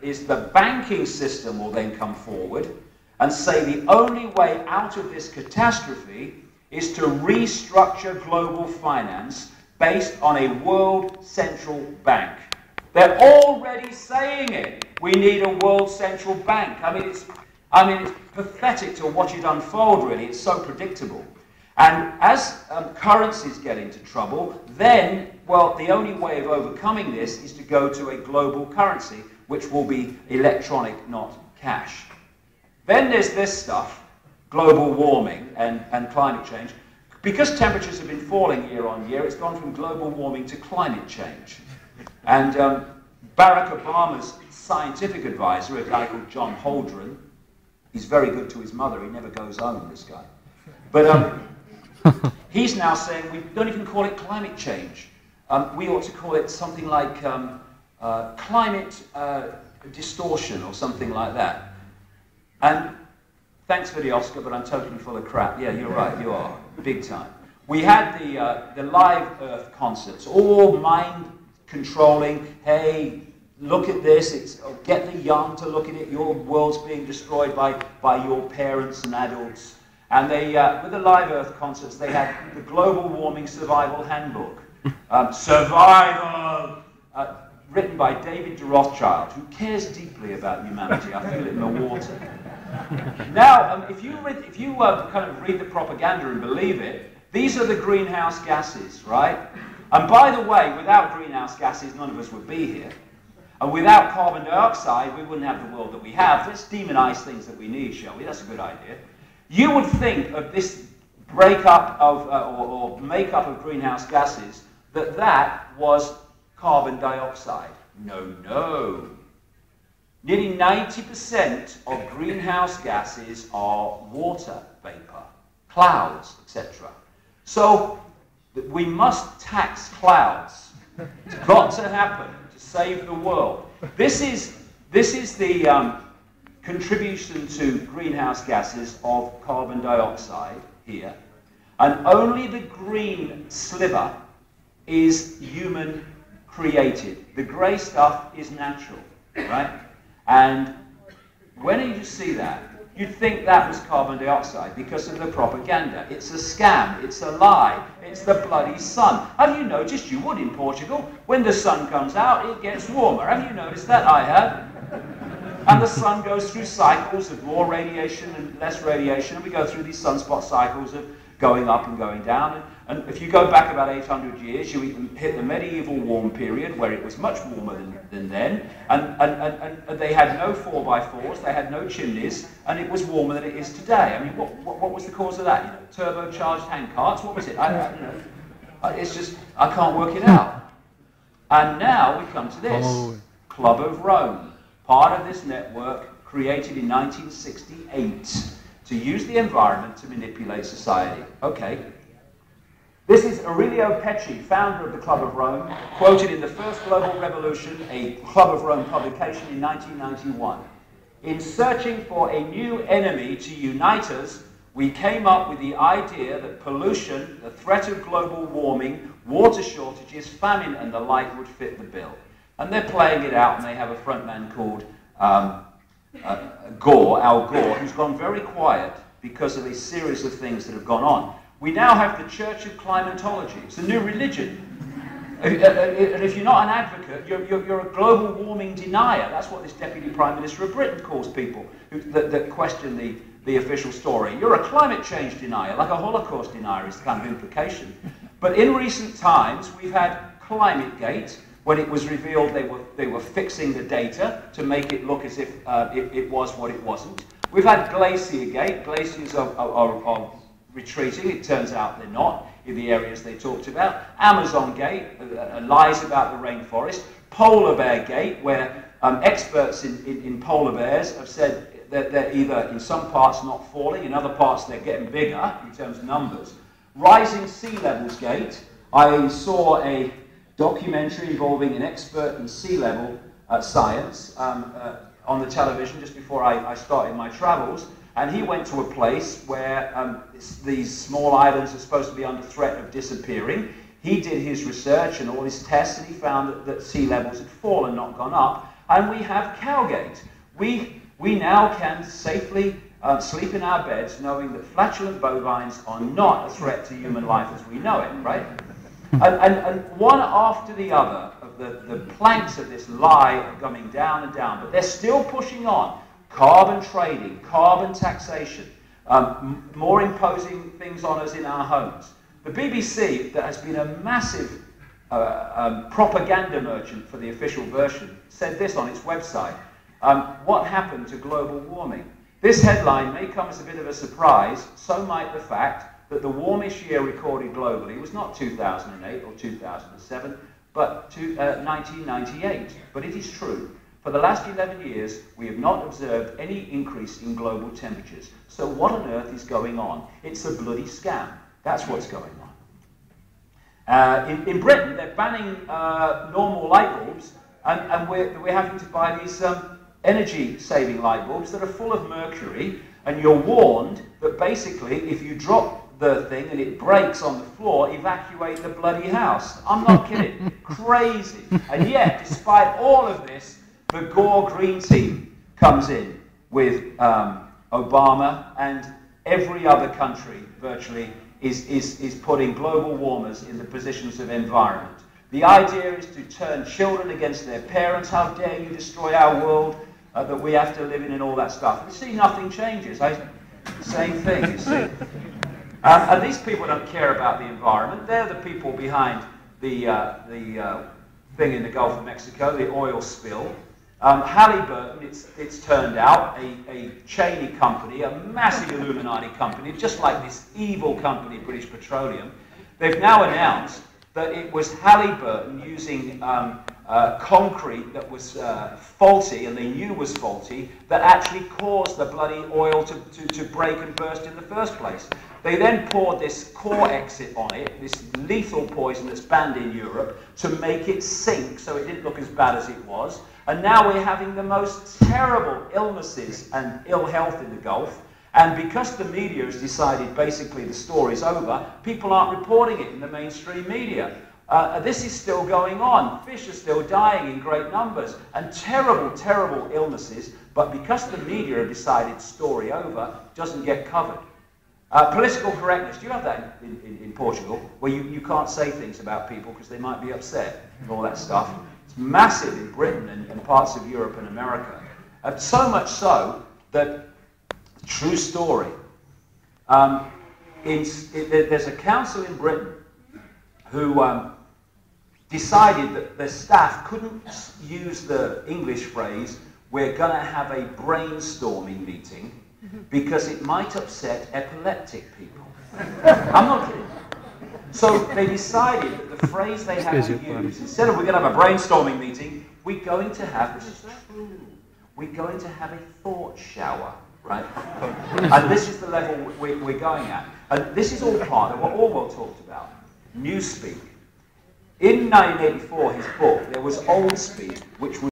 is the banking system will then come forward and say the only way out of this catastrophe is to restructure global finance based on a world central bank. They're already saying it. We need a world central bank. I mean, it's pathetic to watch it unfold, really. It's so predictable. And as currencies get into trouble, then, well, the only way of overcoming this is to go to a global currency, which will be electronic, not cash. Then there's this stuff, global warming and climate change. Because temperatures have been falling year on year, it's gone from global warming to climate change. And Barack Obama's scientific advisor, a guy called John Holdren, he's very good to his mother, he never goes home, this guy. But he's now saying we don't even call it climate change. We ought to call it something like climate distortion or something like that. And thanks for the Oscar, but I'm totally full of crap. Yeah, you're right, you are, big time. We had the Live Earth concerts, all mind-controlling. Hey, look at this, get the young to look at it. Your world's being destroyed by your parents and adults. And they, with the Live Earth concerts, they had the Global Warming Survival Handbook. Survival! Written by David de Rothschild, who cares deeply about humanity. I feel it in the water. Now, if you kind of read the propaganda and believe it, these are the greenhouse gases, right? And by the way, without greenhouse gases, none of us would be here. And without carbon dioxide, we wouldn't have the world that we have. Let's demonize things that we need, shall we? That's a good idea. You would think of this breakup of, or makeup of greenhouse gases, that was carbon dioxide. No, no. Nearly 90% of greenhouse gases are water vapor, clouds, etc. So we must tax clouds. It's got to happen to save the world. This is the contribution to greenhouse gases of carbon dioxide here. And only the green sliver is human created. The grey stuff is natural, right? And when you see that, you'd think that was carbon dioxide because of the propaganda. It's a scam, it's a lie, it's the bloody sun. Have you noticed, you would in Portugal, when the sun comes out, it gets warmer. Have you noticed that? I have. And the sun goes through cycles of more radiation and less radiation, and we go through these sunspot cycles of going up and going down. And if you go back about 800 years, you hit the medieval warm period where it was much warmer than then, and they had no 4x4s, they had no chimneys, and it was warmer than it is today. I mean, what was the cause of that? You know, turbocharged handcarts? What was it? It's just, I can't work it out. And now we come to this, Club of Rome, part of this network created in 1968 to use the environment to manipulate society. Okay. This is Aurelio Pecci, founder of the Club of Rome, quoted in the First Global Revolution, a Club of Rome publication in 1991. In searching for a new enemy to unite us, we came up with the idea that pollution, the threat of global warming, water shortages, famine and the like would fit the bill. And they're playing it out, and they have a frontman called Al Gore, who's gone very quiet because of a series of things that have gone on. We now have the Church of Climatology. It's a new religion. And if you're not an advocate, you're a global warming denier. That's what this Deputy Prime Minister of Britain calls people that question the official story. You're a climate change denier, like a Holocaust denier is the kind of implication. But in recent times, we've had ClimateGate, when it was revealed they were fixing the data to make it look as if it was what it wasn't. We've had GlacierGate. Glaciers are retreating. It turns out they're not in the areas they talked about. AmazonGate, lies about the rainforest. Polar Bear Gate, where experts in polar bears have said that they're either in some parts not falling, in other parts they're getting bigger in terms of numbers. Rising Sea Levels Gate, I saw a documentary involving an expert in sea level science on the television just before I started my travels. And he went to a place where these small islands are supposed to be under threat of disappearing. He did his research and all his tests, and he found that sea levels had fallen, not gone up. And we have Cowgate. We now can safely sleep in our beds knowing that flatulent bovines are not a threat to human life as we know it, right? And one after the other of the planks of this lie are coming down and down, but they're still pushing on. Carbon trading, carbon taxation, more imposing things on us in our homes. The BBC, that has been a massive propaganda merchant for the official version, said this on its website. What happened to global warming? This headline may come as a bit of a surprise, so might the fact that the warmest year recorded globally was not 2008 or 2007, but 1998. But it is true. For the last 11 years, we have not observed any increase in global temperatures. So what on earth is going on? It's a bloody scam. That's what's going on. In Britain, they're banning normal light bulbs, and we're having to buy these energy-saving light bulbs that are full of mercury, and you're warned that basically if you drop the thing and it breaks on the floor, evacuate the bloody house. I'm not kidding. Crazy. And yet, despite all of this, the Gore Green Team comes in with Obama, and every other country virtually is putting global warmers in the positions of environment. The idea is to turn children against their parents. How dare you destroy our world that we have to live in and all that stuff. You see, nothing changes. Same thing, you see. And these people don't care about the environment. They're the people behind the thing in the Gulf of Mexico, the oil spill. Halliburton, it's turned out, a Cheney company, a massive Illuminati company, just like this evil company, British Petroleum. They've now announced that it was Halliburton using concrete that was faulty, and they knew was faulty, that actually caused the bloody oil to break and burst in the first place. They then poured this core exit on it, this lethal poison that's banned in Europe, to make it sink so it didn't look as bad as it was. And now we're having the most terrible illnesses and ill health in the Gulf. And because the media has decided basically the story's over, people aren't reporting it in the mainstream media. This is still going on. Fish are still dying in great numbers, and terrible, terrible illnesses. But because the media have decided story over, doesn't get covered. Political correctness. Do you have that in Portugal, where you can't say things about people because they might be upset and all that stuff? It's massive in Britain and parts of Europe and America. So much so that, true story, there's a council in Britain who decided that their staff couldn't use the English phrase, "we're going to have a brainstorming meeting," because it might upset epileptic people. I'm not kidding. So they decided that the phrase they had to use, instead of "we're going to have a brainstorming meeting," we're going to have, this is true, we're going to have a thought shower, right? And this is the level we're going at. And this is all part of what Orwell talked about, newspeak. In 1984, his book, there was Old Speak, which was